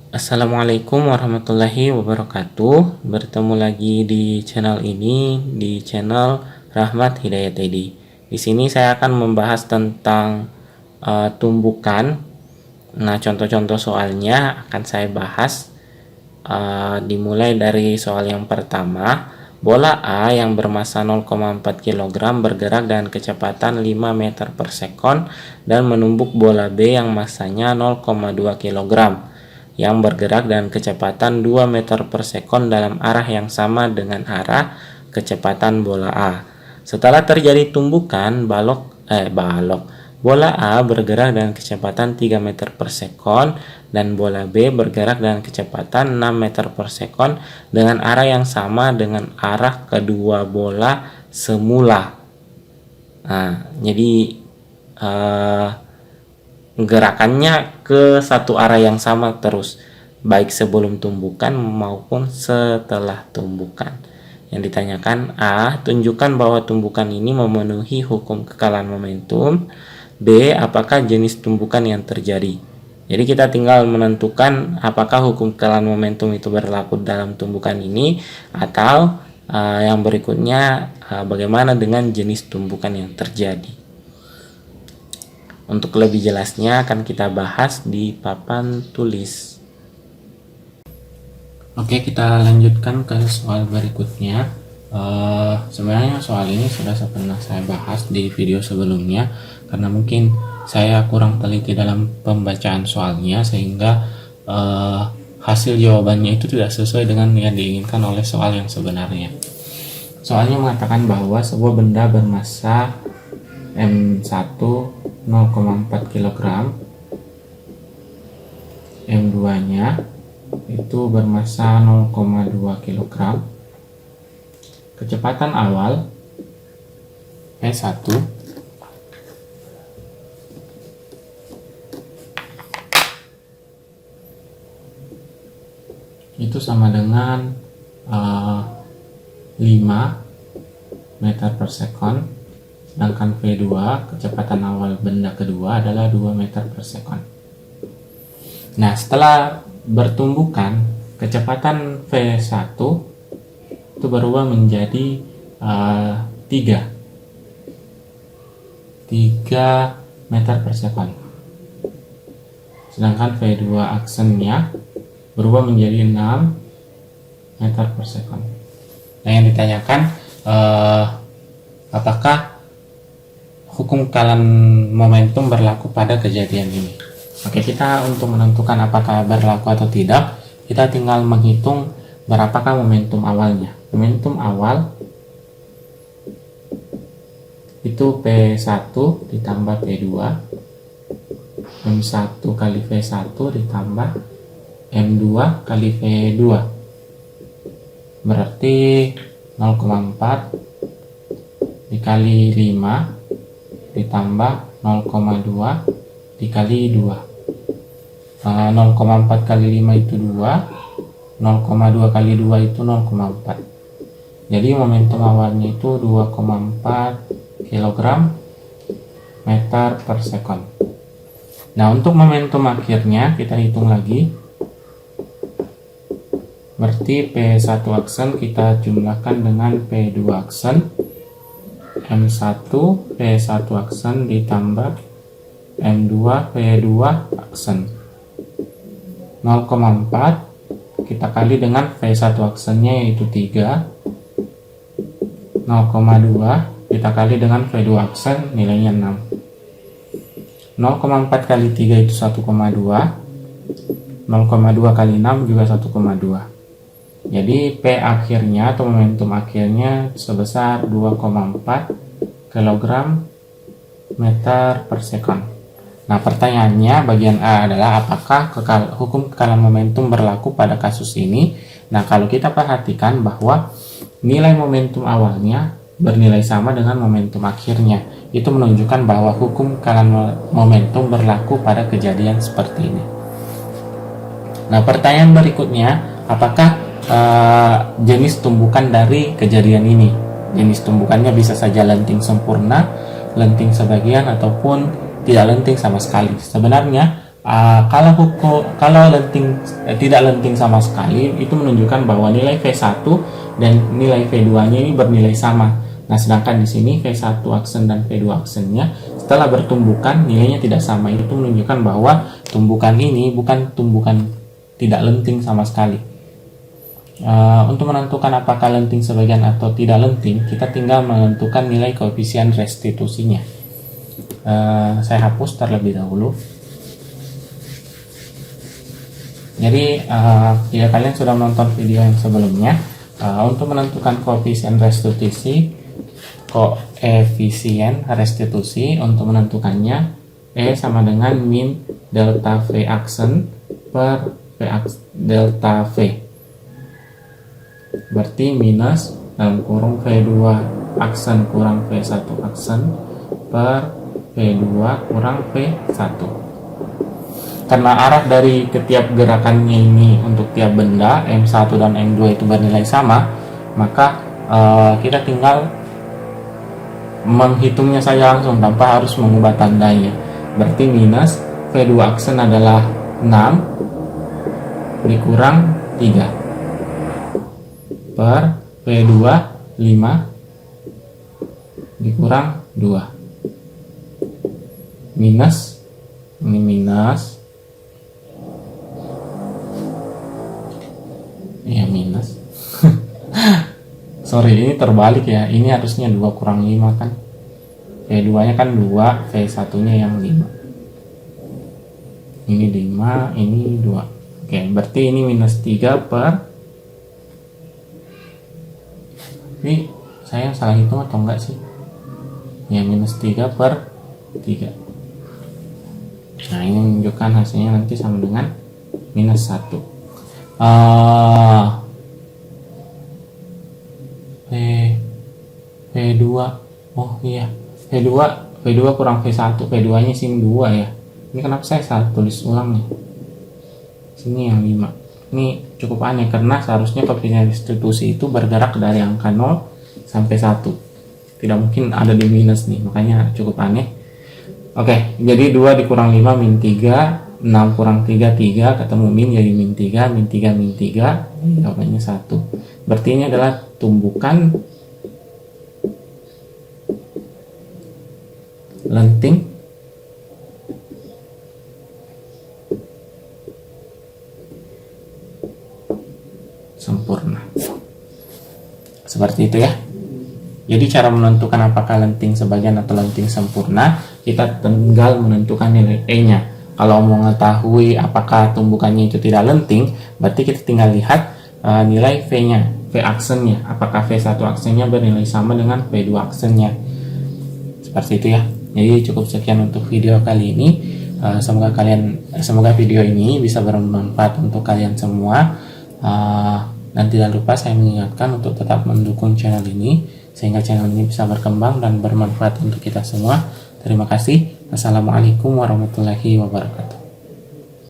Assalamualaikum warahmatullahi wabarakatuh. Bertemu lagi di channel ini, di channel Rahmat Hidayat Edi. Di sini saya akan membahas tentang tumbukan. Nah, contoh-contoh soalnya akan saya bahas. Dimulai dari soal yang pertama. Bola A yang bermassa 0,4 kg bergerak dengan kecepatan 5 meter per sekon dan menumbuk bola B yang massanya 0,2 kg yang bergerak dengan kecepatan 2 meter per sekon dalam arah yang sama dengan arah kecepatan bola A. Setelah terjadi tumbukan, bola A bergerak dengan kecepatan 3 meter per sekon dan bola B bergerak dengan kecepatan 6 meter per sekon dengan arah yang sama dengan arah kedua bola semula. Nah, jadi gerakannya ke satu arah yang sama terus, baik sebelum tumbukan maupun setelah tumbukan. Yang ditanyakan A, tunjukkan bahwa tumbukan ini memenuhi hukum kekalahan momentum. B, apakah jenis tumbukan yang terjadi. Jadi kita tinggal menentukan apakah hukum kekalahan momentum itu berlaku dalam tumbukan ini, atau yang berikutnya bagaimana dengan jenis tumbukan yang terjadi. Untuk lebih jelasnya akan kita bahas di papan tulis. Oke, kita lanjutkan ke soal berikutnya. Sebenarnya soal ini sudah pernah saya bahas di video sebelumnya, karena mungkin saya kurang teliti dalam pembacaan soalnya sehingga hasil jawabannya itu tidak sesuai dengan yang diinginkan oleh soal yang sebenarnya. Soalnya mengatakan bahwa sebuah benda bermassa M1 0,4 kg, M2 nya itu bermassa 0,2 kg, kecepatan awal P1 itu sama dengan 5 meter per sekon, sedangkan V2 kecepatan awal benda kedua adalah 2 meter per sekon. Nah, setelah bertumbukan, kecepatan V1 itu berubah menjadi 3 meter per sekon, sedangkan V2 aksennya berubah menjadi 6 meter per sekon. Nah, yang ditanyakan apakah hukum kekalahan momentum berlaku pada kejadian ini. Oke, kita untuk menentukan apakah berlaku atau tidak, kita tinggal menghitung berapakah momentum awalnya. Momentum awal itu P1 ditambah P2, M1 kali V1 ditambah M2 kali V2, berarti 0,4 dikali 5 ditambah 0,2 dikali 2. 0,4 kali 5 itu 2, 0,2 kali 2 itu 0,4. Jadi momentum awalnya itu 2,4 kg meter per sekon. Nah, untuk momentum akhirnya kita hitung lagi. Berarti P1 aksen kita jumlahkan dengan P2 aksen, M1 P1 aksen ditambah M2 P2 aksen. 0,4 kita kali dengan V1 aksennya yaitu 3, 0,2 kita kali dengan V2 aksen nilainya 6. 0,4 kali 3 itu 1,2, 0,2 kali 6 juga 1,2. Jadi P akhirnya atau momentum akhirnya sebesar 2,4 kg meter per sekon. Nah, pertanyaannya bagian A adalah apakah hukum kekalahan momentum berlaku pada kasus ini. Nah, kalau kita perhatikan bahwa nilai momentum awalnya bernilai sama dengan momentum akhirnya, itu menunjukkan bahwa hukum kekalahan momentum berlaku pada kejadian seperti ini. Nah, pertanyaan berikutnya, apakah jenis tumbukan dari kejadian ini? Jenis tumbukannya bisa saja lenting sempurna, lenting sebagian, ataupun tidak lenting sama sekali. Sebenarnya Kalau lenting tidak lenting sama sekali, itu menunjukkan bahwa nilai V1 dan nilai V2-nya ini bernilai sama. Nah, sedangkan di sini V1 aksen dan V2 aksennya setelah bertumbukan nilainya tidak sama. Itu menunjukkan bahwa tumbukan ini bukan tumbukan tidak lenting sama sekali. Untuk menentukan apakah lenting sebagian atau tidak lenting, kita tinggal menentukan nilai koefisien restitusinya. Saya hapus terlebih dahulu. Jadi jika kalian sudah menonton video yang sebelumnya, untuk menentukan koefisien restitusi untuk menentukannya sama dengan min delta V aksen per V delta V, berarti minus dalam kurung V2 aksen kurang V1 aksen per V2 kurang V1. Karena arah dari ketiap gerakannya ini untuk tiap benda M1 dan M2 itu bernilai sama, maka kita tinggal menghitungnya saja langsung tanpa harus mengubah tandanya. Berarti minus V2 aksen adalah 6 dikurang 3 per V2 5 dikurang 2 minus, ini minus ya minus sorry, ini terbalik ya, ini harusnya 2 kurang 5 kan, V2 nya kan 2, V1 nya yang 5, ini 5, ini 2. Oke, berarti ini minus 3 per, ini saya salah hitung atau enggak sih ya, minus 3 per 3. Nah, ini menunjukkan hasilnya nanti sama dengan minus 1. V2, oh iya, V2 kurang V1, V2 nya sini 2 ya. Ini kenapa saya salah tulis ulang nih, sini yang 5. Ini cukup aneh karena seharusnya koefisien restitusi itu bergerak dari angka 0 sampai 1, tidak mungkin ada di minus nih, makanya cukup aneh. Oke, jadi 2 dikurang 5 min 3, 6 kurang 3, 3, ketemu min jadi min 3, min 3, min 3, jawabannya 1. Berarti ini adalah tumbukan lenting sempurna. Seperti itu ya. Jadi cara menentukan apakah lenting sebagian atau lenting sempurna, kita tinggal menentukan nilai E-nya. Kalau mau mengetahui apakah tumbukannya itu tidak lenting, berarti kita tinggal lihat nilai V-nya, V aksennya. Apakah V1 aksennya bernilai sama dengan V2 aksennya. Seperti itu ya. Jadi cukup sekian untuk video kali ini. Semoga video ini bisa bermanfaat untuk kalian semua. Dan tidak lupa saya mengingatkan untuk tetap mendukung channel ini sehingga channel ini bisa berkembang dan bermanfaat untuk kita semua. Terima kasih. Assalamualaikum warahmatullahi wabarakatuh.